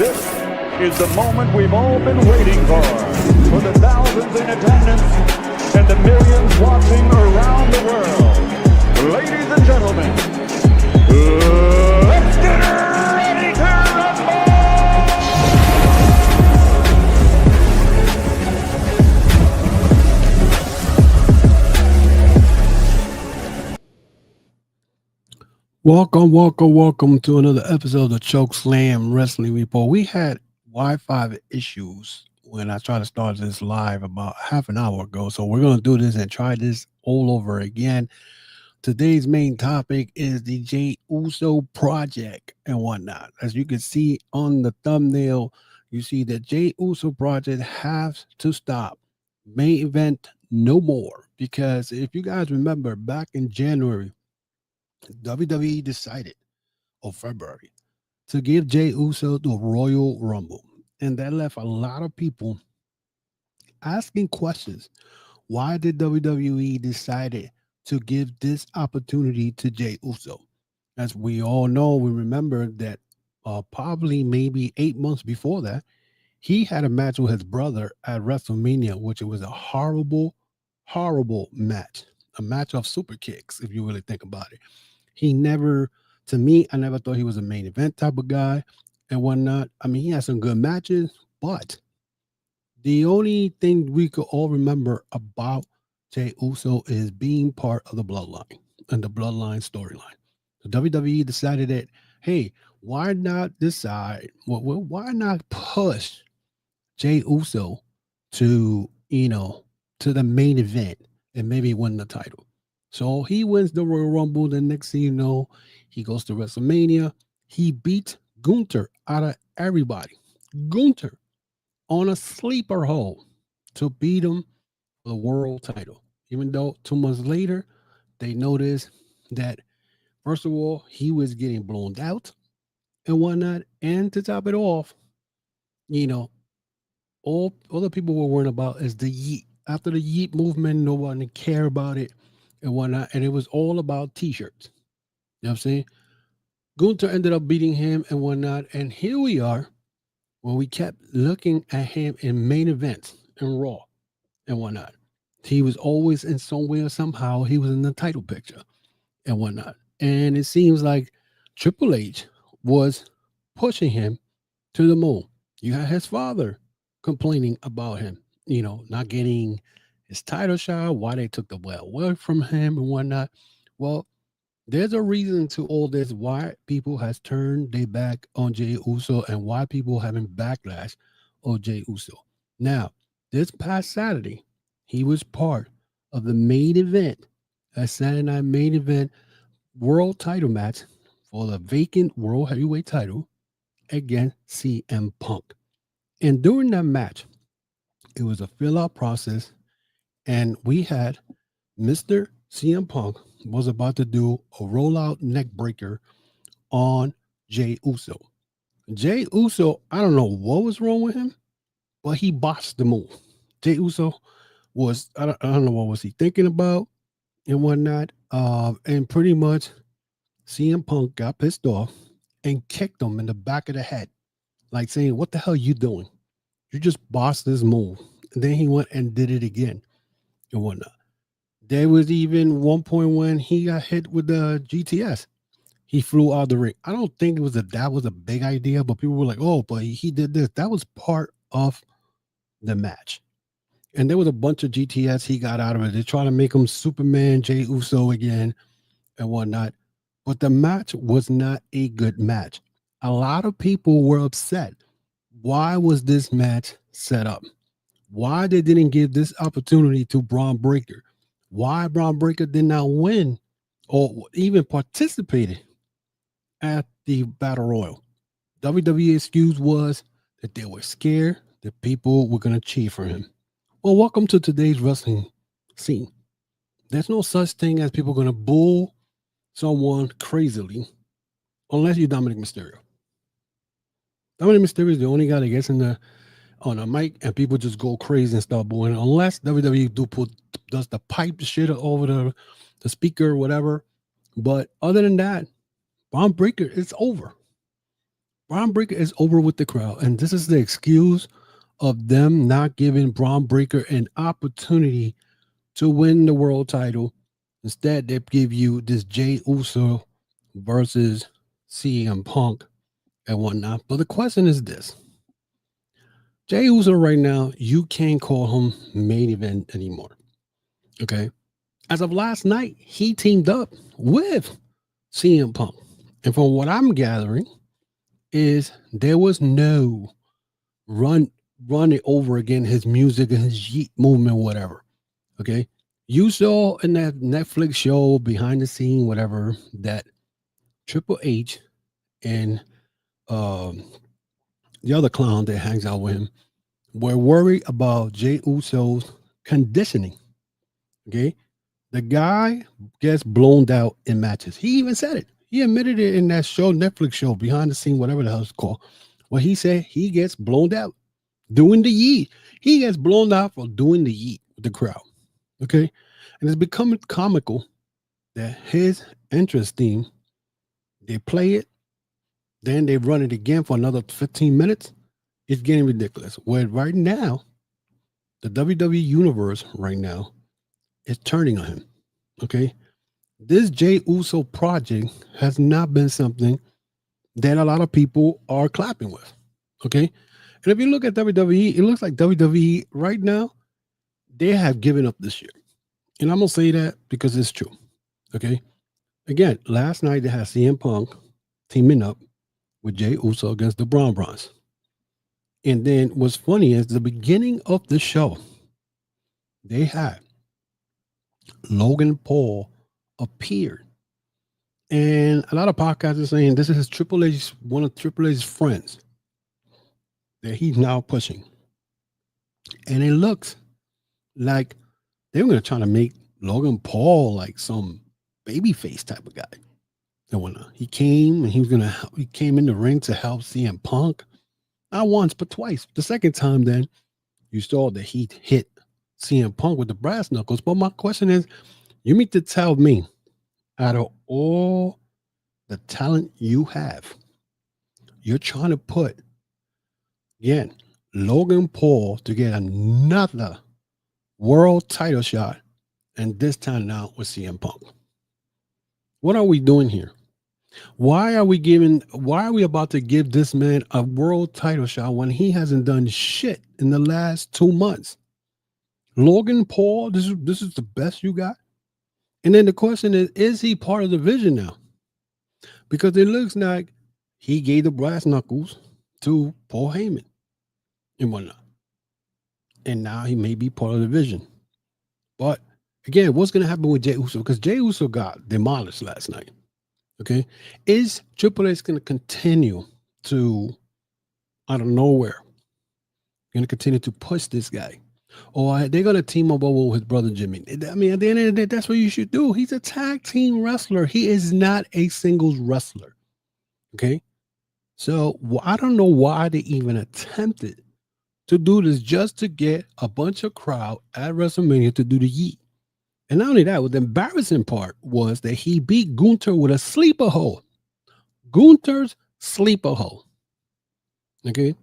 This is the moment we've all been waiting for the thousands in attendance and the millions watching around the world. Ladies and gentlemen, let's get ready to rumble! Welcome to another episode of the Chokeslam Wrestling Report. We had Wi-Fi issues when I tried to start this live about half an hour ago, so we're going to do this and try this all over again. Today's main topic is the Jey Uso project and whatnot. As you can see on the thumbnail, you see that Jey Uso project has to stop. Main event no more, because if you guys remember back in January, WWE decided, or February, to give Jey Uso the Royal Rumble. And that left a lot of people asking questions. Why did WWE decide to give this opportunity to Jey Uso? As we all know, we remember that probably maybe 8 months before that, he had a match with his brother at WrestleMania, which was a horrible match. A match of super kicks, if you really think about it. He never, to me, I never thought he was a main event type of guy and whatnot. I mean, he had some good matches, but the only thing we could all remember about Jey Uso is being part of the bloodline and the bloodline storyline. The WWE decided that, hey, why not why not push Jey Uso to the main event and maybe win the title? So he wins the Royal Rumble. The next thing you know, he goes to WrestleMania. He beat Gunther out of everybody. Gunther on a sleeper hole to beat him for the world title. Even though 2 months later, they noticed that, first of all, he was getting blown out and whatnot. And to top it off, all other people were worried about is the Yeet. After the Yeet movement, nobody cared about it and whatnot, and it was all about t-shirts. You know what I'm saying? Gunther ended up beating him and whatnot, and here we are when we kept looking at him in main events and Raw and whatnot. He was always in some way or somehow, he was in the title picture and whatnot. And it seems like Triple H was pushing him to the moon. You had his father complaining about him, not getting his title shot, why they took the well away from him and whatnot. Well, there's a reason to all this, why people has turned their back on Jey Uso and why people having backlash on Jey Uso. Now, this past Saturday, he was part of the main event, a Saturday night main event world title match for the vacant world heavyweight title against CM Punk. And during that match, it was a fill-out process. And we had Mr. CM Punk was about to do a rollout neck breaker on Jey Uso. Jey Uso, I don't know what was wrong with him, but he botched the move. Jey Uso was, I don't know what was he thinking about and whatnot. And pretty much CM Punk got pissed off and kicked him in the back of the head, like saying, what the hell are you doing? You just botched this move. And then he went and did it again and whatnot. There was even one point when he got hit with the GTS. He flew out the ring. I don't think that was a big idea, but people were like, oh, but he did this. That was part of the match. And there was a bunch of GTS he got out of it. They tried to make him Superman, Jey Uso again and whatnot. But the match was not a good match. A lot of people were upset. Why was this match set up? Why they didn't give this opportunity to Braun Breaker? Why Braun Breaker did not win or even participated at the Battle Royal? WWE excuse was that they were scared that people were going to cheer for him. Well, welcome to today's wrestling scene. There's no such thing as people going to boo someone crazily unless you're Dominic Mysterio. Dominic Mysterio is the only guy that gets on a mic and people just go crazy and start booing, unless WWE does the pipe shit over the speaker or whatever. But other than that, Braun Breaker, it's over. Braun Breaker is over with the crowd, and this is the excuse of them not giving Braun Breaker an opportunity to win the world title. Instead, they give you this Jey Uso versus CM Punk and whatnot. But the question is this: Jey Uso right now, you can't call him main event anymore. Okay. As of last night, he teamed up with CM Punk. And from what I'm gathering, is there was no run it over again, his music and his yeet movement, whatever. Okay. You saw in that Netflix show behind the scene, whatever, that Triple H and the other clown that hangs out with him were worried about Jey Uso's conditioning. Okay. The guy gets blown out in matches. He even said it. He admitted it in that show, Netflix show, behind the scene, whatever the hell it's called. Where he said he gets blown out doing the yeet. He gets blown out for doing the yeet with the crowd. Okay. And it's becoming comical that his entrance theme, they play it, then they run it again for another 15 minutes. It's getting ridiculous. Where right now, the WWE universe right now is turning on him. Okay. This Jey Uso project has not been something that a lot of people are clapping with. Okay. And if you look at WWE, it looks like WWE right now, they have given up this year. And I'm going to say that because it's true. Okay. Again, last night they had CM Punk teaming up with Jey Uso against the Braun Bros. And then what's funny is the beginning of the show, they had Logan Paul appeared. And a lot of podcasts are saying this is Triple H, one of Triple H's friends that he's now pushing. And it looks like they were going to try to make Logan Paul like some babyface type of guy. And whatnot. He came and he came in the ring to help CM Punk. Not once, but twice. The second time, then you saw that he hit CM Punk with the brass knuckles. But my question is, you mean to tell me, out of all the talent you have, you're trying to put, again, Logan Paul to get another world title shot, and this time now with CM Punk? What are we doing here? Why are we about to give this man a world title shot when he hasn't done shit in the last 2 months? Logan Paul, this is the best you got? And then the question is he part of the vision now? Because it looks like he gave the brass knuckles to Paul Heyman and whatnot. And now he may be part of the vision. But again, what's going to happen with Jey Uso? Because Jey Uso got demolished last night. Okay. Is Triple H going to continue to, out of nowhere, going to continue to push this guy? Or are they going to team up with his brother Jimmy? I mean, at the end of the day, that's what you should do. He's a tag team wrestler. He is not a singles wrestler. Okay. So I don't know why they even attempted to do this, just to get a bunch of crowd at WrestleMania to do the yeet. And not only that, the embarrassing part was that he beat Gunther with a sleeper hold. Gunther's sleeper hold. Okay.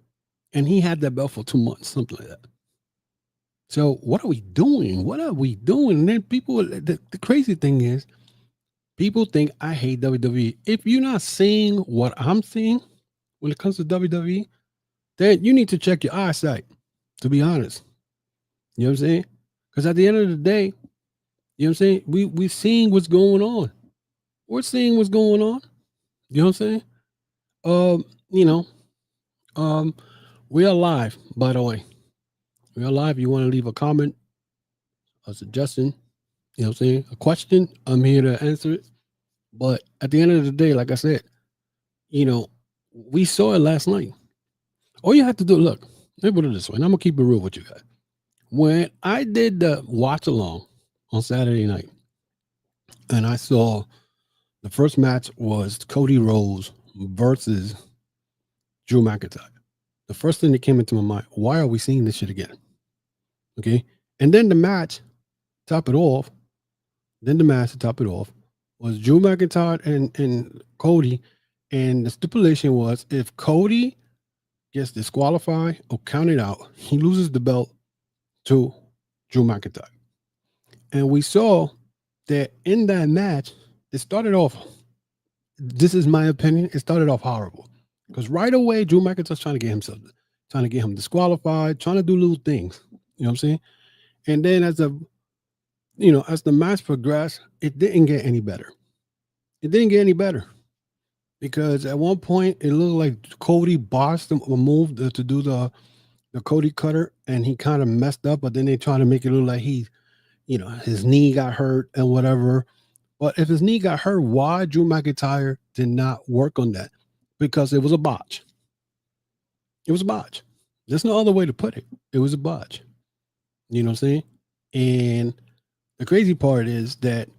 And he had that belt for 2 months, something like that. So what are we doing? What are we doing? And then people, the crazy thing is, people think I hate WWE. If you're not seeing what I'm seeing when it comes to WWE, then you need to check your eyesight, to be honest. You know what I'm saying? Because at the end of the day, you know what I'm saying? We're seeing what's going on. We're seeing what's going on. You know what I'm saying? We are live, by the way. We are live. You want to leave a comment, a suggestion, you know what I'm saying? A question, I'm here to answer it. But at the end of the day, like I said, we saw it last night. All you have to do, look, let me put it this way, and I'm going to keep it real with you guys. When I did the watch along on Saturday night, and I saw the first match was Cody Rhodes versus Drew McIntyre. The first thing that came into my mind, why are we seeing this shit again? Okay. And then the match to top it off was Drew McIntyre and Cody And the stipulation was if Cody gets disqualified or counted out, he loses the belt to Drew McIntyre. And we saw that in that match, it started off, this is my opinion, it started off horrible. Because right away, Drew McIntyre's trying to get him disqualified, trying to do little things. You know what I'm saying? And then as the match progressed, it didn't get any better. It didn't get any better. Because at one point, it looked like Cody botched a move to do the Cody cutter, and he kind of messed up, but then they try to make it look like his knee got hurt and whatever. But if his knee got hurt, why Drew McIntyre did not work on that? Because it was a botch. It was a botch. There's no other way to put it. It was a botch. You know what I'm saying? And the crazy part is that,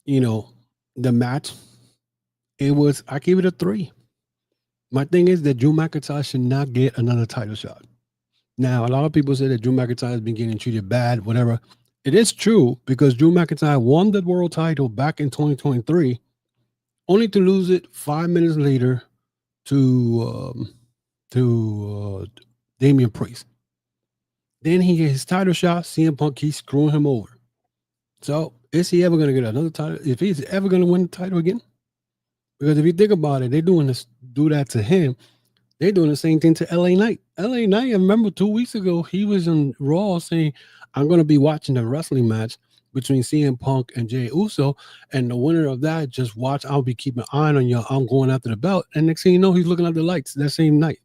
the match, I gave it a 3. My thing is that Drew McIntyre should not get another title shot. Now, a lot of people say that Drew McIntyre has been getting treated bad, whatever. It is true because Drew McIntyre won the world title back in 2023, only to lose it 5 minutes later to Damian Priest. Then he gets his title shot. CM Punk keeps screwing him over. So is he ever going to get another title? If he's ever going to win the title again? Because if you think about it, do that to him. They're doing the same thing to LA Knight. LA Knight, I remember 2 weeks ago, he was on Raw saying, I'm going to be watching the wrestling match between CM Punk and Jey Uso. And the winner of that, just watch. I'll be keeping an eye on you. I'm going after the belt. And next thing you know, he's looking at the lights that same night.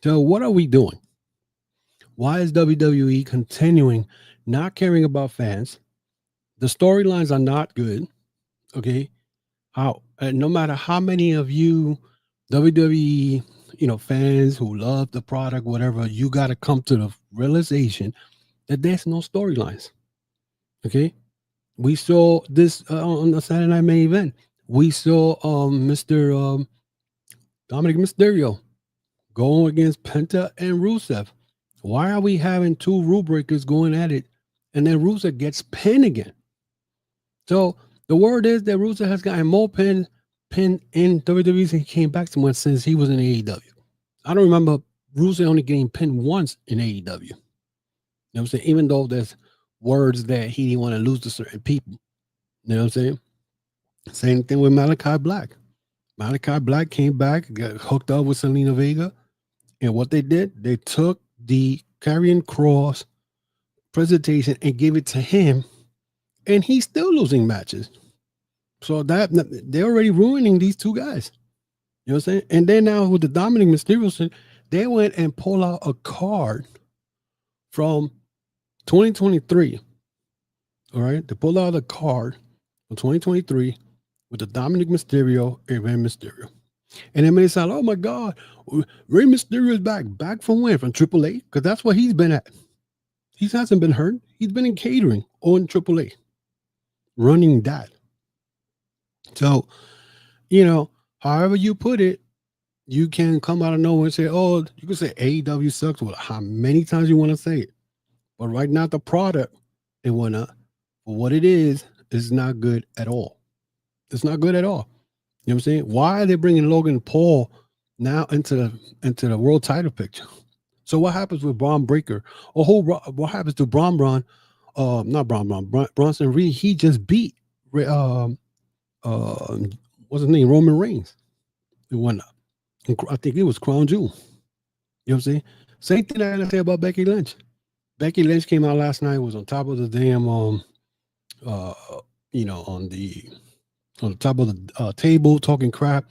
So what are we doing? Why is WWE continuing not caring about fans? The storylines are not good. Okay. No matter how many of you WWE, fans who love the product, whatever, you got to come to the realization that there's no storylines. Okay. We saw this on the Saturday Night Main Event. We saw Mr. Dominic Mysterio going against Penta and Rusev. Why are we having 2 rule breakers going at it and then Rusev gets pinned again? So the word is that Rusev has gotten more pin in WWE since he came back to one since he was in AEW. I don't remember Rusev only getting pinned once in AEW. You know what I'm saying? Even though there's words that he didn't want to lose to certain people. You know what I'm saying? Same thing with Malachi Black. Malachi Black came back, got hooked up with Selena Vega. And what they did, they took the Karrion Kross presentation and gave it to him. And he's still losing matches. So that they're already ruining these 2 guys. You know what I'm saying? And then now with the Dominic Mysterio, they went and pulled out a card from 2023. All right. They pulled out a card from 2023 with the Dominic Mysterio and Rey Mysterio. And it made it sound, oh my God, Rey Mysterio is back. Back from where? From AAA? Because that's what he's been at. He hasn't been hurt. He's been in catering on AAA. Running that. So, however you put it, you can come out of nowhere and say, oh, you can say AEW sucks. Well, how many times you want to say it? But right now, the product and whatnot, for what it is not good at all. It's not good at all. You know what I'm saying? Why are they bringing Logan Paul now into the world title picture? So what happens with Braun Breaker? Or what happens to Bronson Reed? He just beat what's his name? Roman Reigns. And whatnot. I think it was Crown Jewel. You know what I'm saying? Same thing I gotta say about Becky Lynch. Becky Lynch came out last night, was on top of the damn on the top of the table talking crap.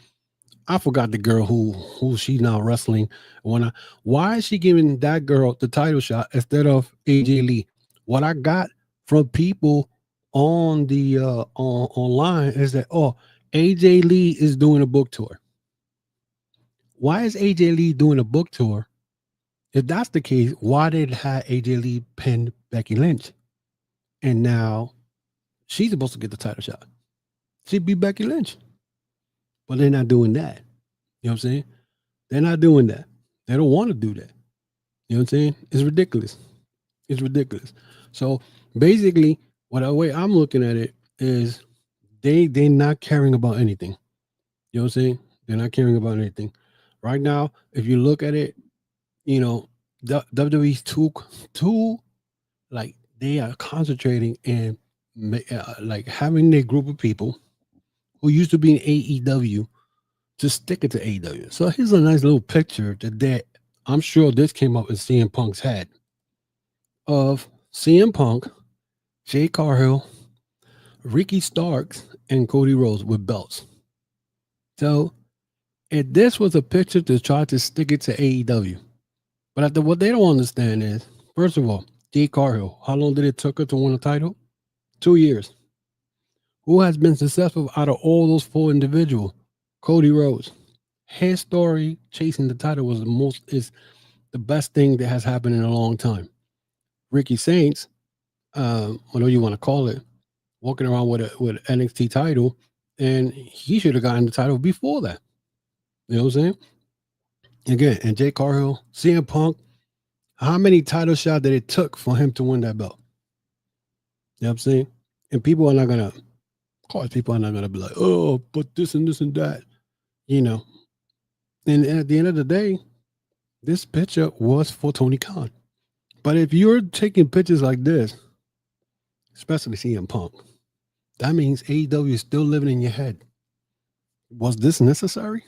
I forgot the girl who she's now wrestling. Why is she giving that girl the title shot instead of AJ Lee? What I got from people on the online is that AJ Lee is doing a book tour. Why is AJ Lee doing a book tour? If that's the case, why did have AJ Lee pin Becky Lynch? And now she's supposed to get the title shot. She'd be Becky Lynch. But they're not doing that. You know what I'm saying? They're not doing that. They don't want to do that. You know what I'm saying? It's ridiculous. It's ridiculous. So basically, the way I'm looking at it is they're not caring about anything. You know what I'm saying? They're not caring about anything. Right now, if you look at it, you know, WWE's too like they are concentrating and like having their group of people who used to be in AEW to stick it to AEW. So here's a nice little picture that I'm sure this came up in CM Punk's head of CM Punk, Jay Cargill, Ricky Starks, and Cody Rhodes with belts. So if this was a picture to try to stick it to AEW, but what they don't understand is, first of all, Jay Cargill, how long did it took her to win a title? 2 years. Who has been successful out of all those four individuals? Cody Rhodes. His story chasing the title was the best thing that has happened in a long time. Ricky Saints, whatever you want to call it, walking around with an NXT title, and he should have gotten the title before that. You know what I'm saying? Again, and Jay Cargill, CM Punk, how many title shots that it took for him to win that belt? You know what I'm saying? And people are not gonna, of course, people are not gonna be like, oh, but this and that, you know. And at the end of the day, this picture was for Tony Khan. But if you're taking pictures like this, especially CM Punk, that means AEW is still living in your head. Was this necessary?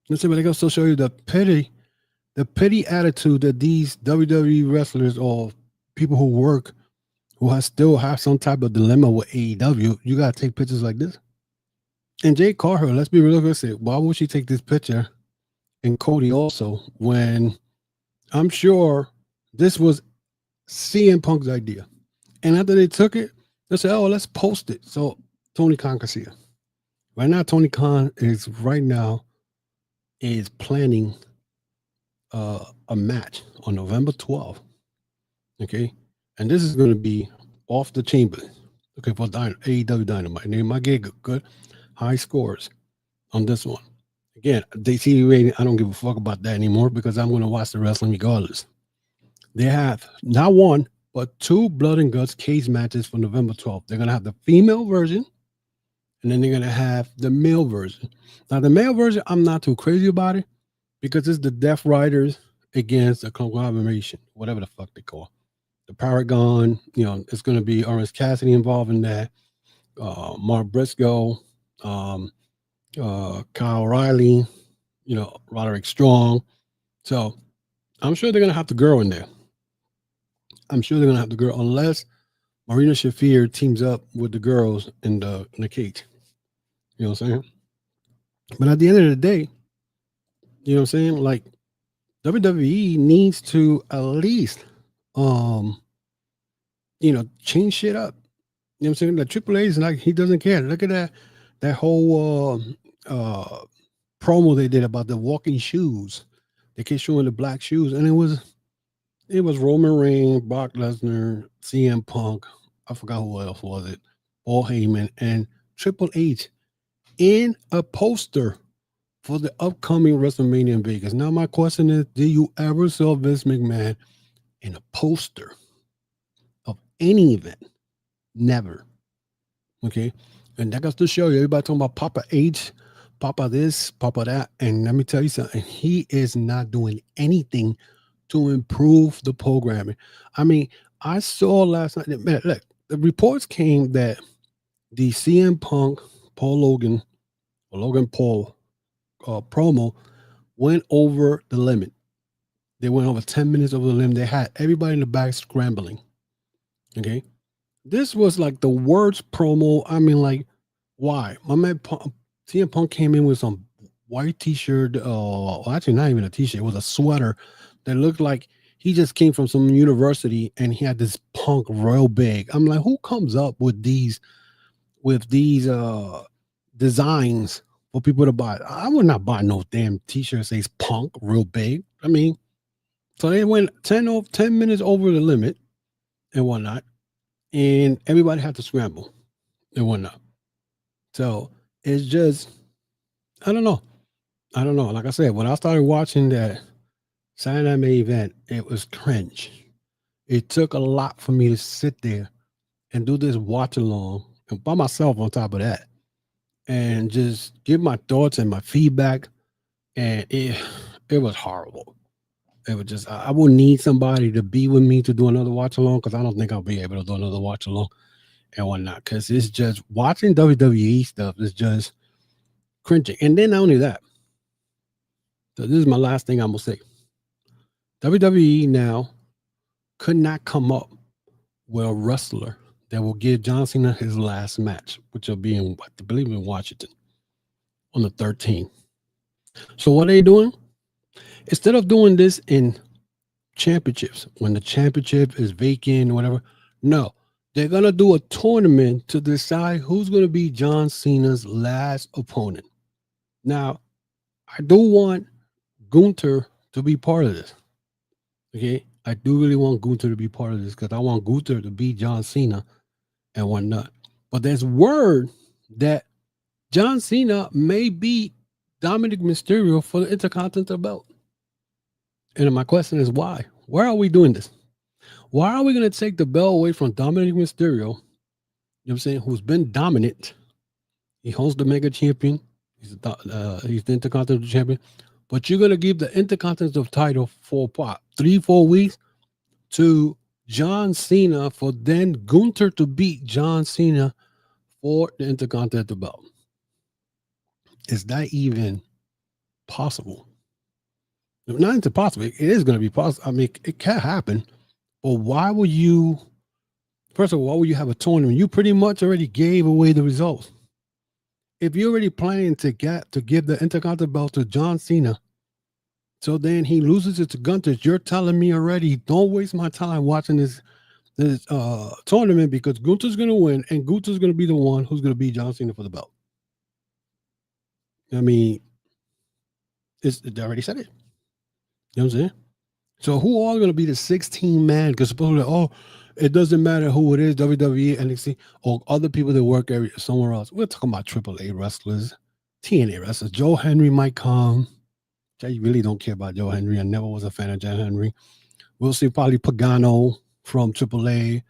Let's see, but I can still show you the petty attitude that these WWE wrestlers or people who work, who still have some type of dilemma with AEW. You gotta take pictures like this. And Jay Cargill, let's be realistic. Why would she take this picture? And Cody also, when I'm sure this was CM Punk's idea. And after they took it, they said, oh, let's post it so Tony Khan can see it. Right now, Tony Khan is planning a match on November 12th. Okay. And this is going to be off the chamber. Okay, for AEW Dynamite. And they might get good high scores on this one. Again, they see rating. I don't give a fuck about that anymore because I'm going to watch the wrestling regardless. They have not one, but 2 blood and guts cage matches for November 12th. They're going to have the female version, and then they're going to have the male version. Now, the male version, I'm not too crazy about it because it's the Death Riders against the conglomeration, whatever the fuck they call the Paragon. You know, it's going to be Orange Cassidy involved in that, Mark Briscoe, Kyle O'Reilly, you know, Roderick Strong. So I'm sure they're going to have the girl in there. I'm sure they're going to have the girl unless Marina Shafir teams up with the girls in the cage. You know what I'm saying? But at the end of the day, you know what I'm saying? Like WWE needs to at least, change shit up. You know what I'm saying? The Triple H is like, he doesn't care. Look at that whole promo they did about the walking shoes. They kept showing the black shoes, and it was Roman Reigns, Brock Lesnar, CM Punk. I forgot who else was it. Paul Heyman and Triple H in a poster for the upcoming WrestleMania in Vegas. Now, my question is, did you ever saw Vince McMahon in a poster of any event? Never. Okay. And that goes to show you, everybody talking about Papa H, Papa this, Papa that. And let me tell you something, he is not doing anything to improve the programming. I mean, I saw last night, man, look, the reports came that the CM Punk, Logan Paul promo went over the limit. They went over 10 minutes over the limit. They had everybody in the back scrambling. Okay. This was like the worst promo. I mean, like, why? My man CM Punk came in with some white t-shirt, actually not even a t-shirt, it was a sweater that looked like he just came from some university and he had this Punk real big. I'm like, who comes up with these designs for people to buy? I would not buy no damn t-shirt that says Punk real big. I mean, so they went 10 minutes over the limit and whatnot, and everybody had to scramble and whatnot. So it's just, I don't know. Like I said, when I started watching that Saturday Main Event, it was cringe. It took a lot for me to sit there and do this watch along and by myself on top of that and just give my thoughts and my feedback. And it was horrible. It was just I will need somebody to be with me to do another watch along because I don't think I'll be able to do another watch along and whatnot. Because it's just watching WWE stuff is just cringing. And then not only that, so this is my last thing I'm gonna say. WWE now could not come up with a wrestler that will give John Cena his last match, which will be in, I believe, in Washington on the 13th. So what are they doing? Instead of doing this in championships, when the championship is vacant or whatever, no, they're gonna do a tournament to decide who's gonna be John Cena's last opponent. Now, I do want Gunther to be part of this. Okay, I do really want Gunther to be part of this because I want Gunther to beat John Cena and whatnot. But there's word that John Cena may beat Dominic Mysterio for the Intercontinental belt. And my question is why? Why are we doing this? Why are we going to take the belt away from Dominic Mysterio, you know what I'm saying, who's been dominant? He holds the Mega Champion. He's the Intercontinental Champion. But you're going to give the Intercontinental title for what, 3-4 weeks to John Cena for then Gunther to beat John Cena for the Intercontinental belt. Is that even possible? Not impossible. It is going to be possible. I mean, it can happen. But why would you, first of all, why would you have a tournament? You pretty much already gave away the results. If you're already planning to give the Intercontinental belt to John Cena, so then he loses it to Gunther, you're telling me already, don't waste my time watching this tournament because Gunther's going to win and Gunther's going to be the one who's going to beat John Cena for the belt. I mean, they already said it. You know what I'm saying? So who are going to be the 16 man? Because supposedly, it doesn't matter who it is, WWE, NXT, or other people that work somewhere else. We're talking about AAA wrestlers, TNA wrestlers. Joe Henry might come. I really don't care about Joe Henry. I never was a fan of Joe Henry. We'll see probably Pagano from AAA, you know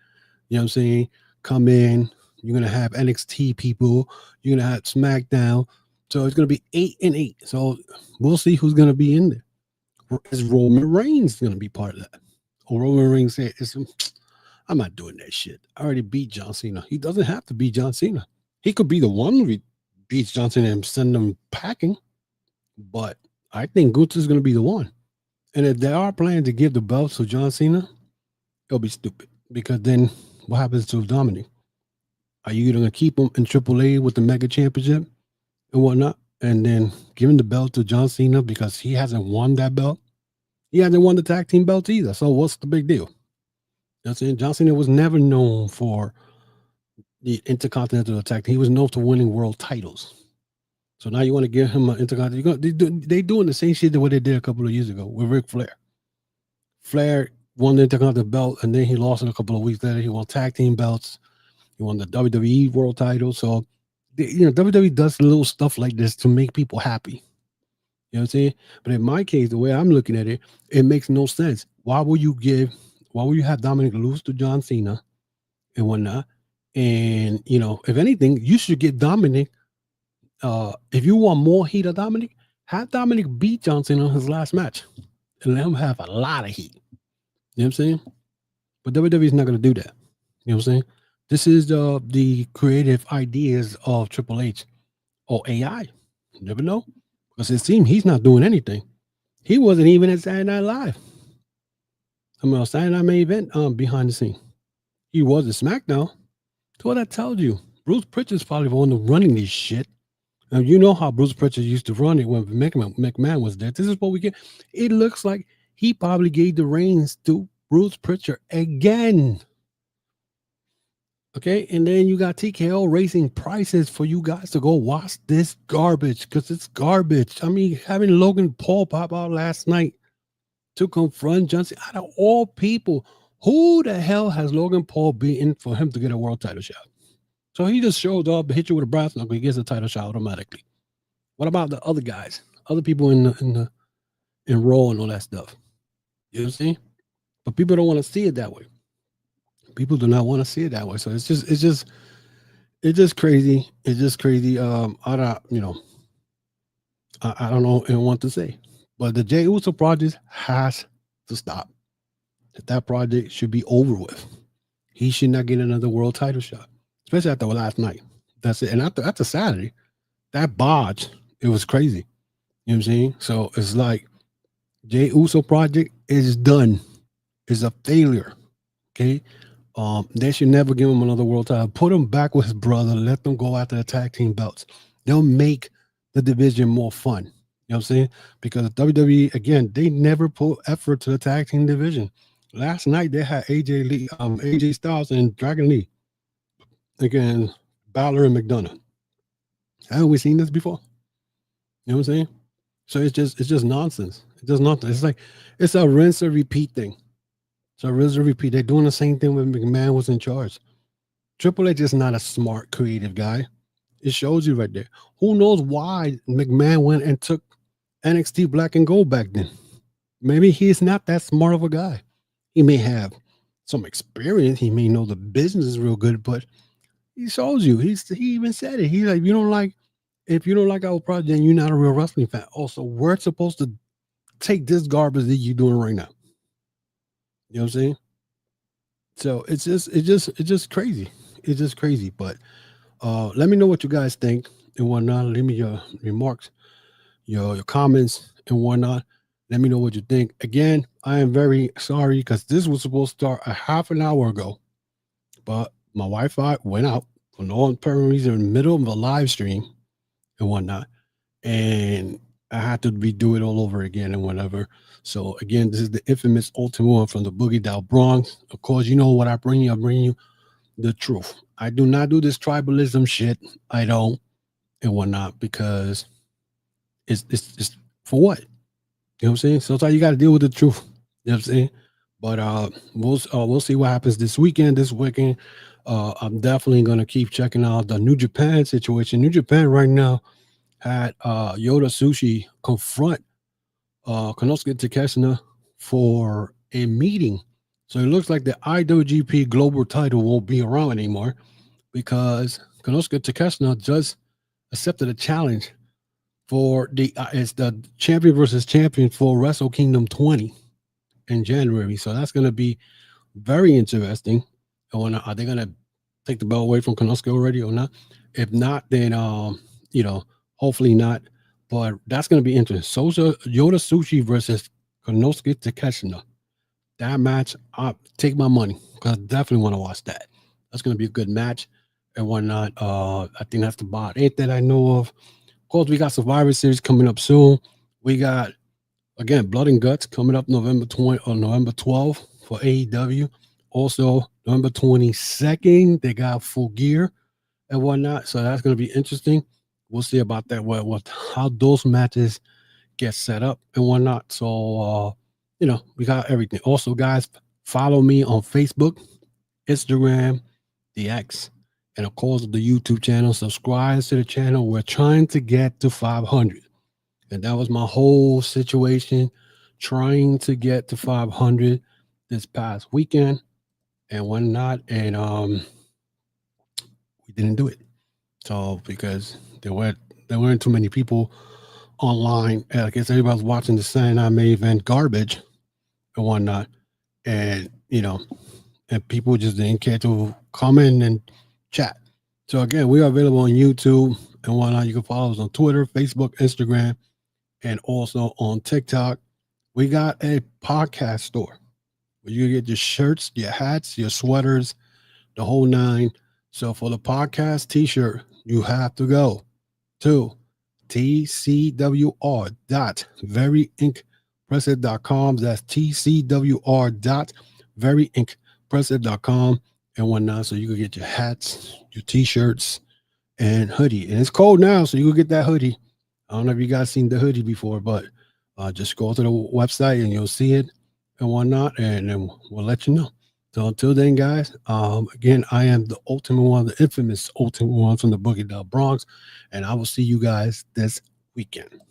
what I'm saying, come in. You're going to have NXT people. You're going to have SmackDown. So it's going to be 8-8. So we'll see who's going to be in there. Is Roman Reigns going to be part of that? Or Roman Reigns said, I'm not doing that shit. I already beat John Cena. He doesn't have to beat John Cena. He could be the one who beats John Cena and send them packing. But I think Gunther's going to be the one. And if they are planning to give the belts to John Cena, it'll be stupid. Because then what happens to Dominic? Are you going to keep him in AAA with the Mega Championship and whatnot? And then giving the belt to John Cena because he hasn't won that belt? He hasn't won the tag team belts either. So what's the big deal? You know what I'm saying? John Cena was never known for the Intercontinental tag team. He was known for winning world titles. So now you want to give him an Intercontinental. They doing the same shit that what they did a couple of years ago with Ric Flair. Flair won the Intercontinental belt, and then he lost it a couple of weeks later. He won tag team belts. He won the WWE world title. So, WWE does little stuff like this to make people happy. You know what I'm saying? But in my case, the way I'm looking at it, it makes no sense. Why would you have Dominic lose to John Cena and whatnot? And, if anything, you should get Dominic. If you want more heat of Dominic, have Dominic beat John Cena in his last match and let him have a lot of heat. You know what I'm saying? But WWE is not going to do that. You know what I'm saying? This is the creative ideas of Triple H or AI. You never know. Because it seems he's not doing anything. He wasn't even at Saturday Night Live. Saturday Night Main Event behind the scene. He was at SmackDown. That's what I told you. Bruce Pritchard's probably the one running this shit. Now, you know how Bruce Pritchard used to run it when McMahon was there. This is what we get. It looks like he probably gave the reins to Bruce Pritchard again. Okay, and then you got TKO raising prices for you guys to go watch this garbage because it's garbage. I mean, having Logan Paul pop out last night to confront Johnson, out of all people, who the hell has Logan Paul beaten for him to get a world title shot? So he just showed up, hit you with a brass knuckle, he gets a title shot automatically. What about the other guys, other people in Raw and all that stuff? You know what I'm saying? But people don't want to see it that way. People do not want to see it that way. So it's just it's just crazy. It's just crazy. I don't, I don't know what to say, but the Jey Uso project has to stop. That project should be over with. He should not get another world title shot, especially after last night. That's it. And after Saturday, that botch, it was crazy. You know what I'm saying? So it's like Jey Uso project is done. It's a failure. Okay. They should never give him another world title. Put him back with his brother. Let them go after the tag team belts. They'll make the division more fun. You know what I'm saying? Because WWE, again, they never put effort to the tag team division. Last night they had AJ Styles and Dragon Lee against Balor and McDonough. Haven't we seen this before? You know what I'm saying? So it's just nonsense. It's just nonsense. It's like it's a rinse and repeat thing. So rinse and repeat. They're doing the same thing when McMahon was in charge. Triple H is not a smart, creative guy. It shows you right there. Who knows why McMahon went and took NXT Black and Gold back then? Maybe he's not that smart of a guy. He may have some experience. He may know the business real good, but he shows you. He even said it. He's like, if you don't like our project, then you're not a real wrestling fan. Also, we're supposed to take this garbage that you're doing right now. You know what I'm saying? So it's just crazy. It's just crazy. But let me know what you guys think and whatnot. Leave me your remarks, your comments and whatnot. Let me know what you think. Again, I am very sorry because this was supposed to start a half an hour ago, but my Wi-Fi went out for no apparent reason in the middle of a live stream and whatnot, and I had to redo it all over again and whatever. So again, this is the infamous Ultimate One from the Boogie Down Bronx. Of course, you know what I bring you. I bring you the truth. I do not do this tribalism shit. I don't and whatnot because it's for what? You know what I'm saying? Sometimes you got to deal with the truth. You know what I'm saying? But we'll see what happens this weekend. This weekend, I'm definitely gonna keep checking out the New Japan situation. New Japan right now had Yoda Sushi confront Konosuke Takeshita for a meeting. So it looks like the IWGP Global title won't be around anymore because Konosuke Takeshita just accepted a challenge for it's the champion versus champion for Wrestle Kingdom 20 in January. So that's going to be very interesting. Are they going to take the belt away from Konosuke already or not? If not, then hopefully not. But that's going to be interesting. Yoda Sushi versus Konosuke Takeshita. That match, I'll take my money because I definitely want to watch that. That's going to be a good match and whatnot. I think that's about it that I know of. Of course, we got Survivor Series coming up soon. We got, again, Blood and Guts coming up November 20 or November 12th for AEW. Also, November 22nd, they got Full Gear and whatnot. So that's going to be interesting. We'll see about that, how those matches get set up and whatnot. So, we got everything. Also, guys, follow me on Facebook, Instagram, the X, and of course the YouTube channel. Subscribe to the channel. We're trying to get to 500, and that was my whole situation, trying to get to 500 this past weekend and whatnot, and we didn't do it. So because there weren't too many people online. I guess everybody's watching the Saturday Main Event garbage and whatnot, and and people just didn't care to comment and chat. So again, we are available on YouTube and whatnot. You can follow us on Twitter, Facebook, Instagram, and also on TikTok. We got a podcast store where you get your shirts, your hats, your sweaters, the whole nine. So for the podcast t-shirt, you have to go to tcwr.veryinkpressive.com. That's tcwr.veryinkpressive.com and whatnot. So you can get your hats, your t-shirts, and hoodie. And it's cold now, so you can get that hoodie. I don't know if you guys seen the hoodie before, but just go to the website and you'll see it and whatnot, and then we'll let you know. So until then, guys, again, I am the Ultimate One, the infamous Ultimate One from the Boogie Down Bronx, and I will see you guys this weekend.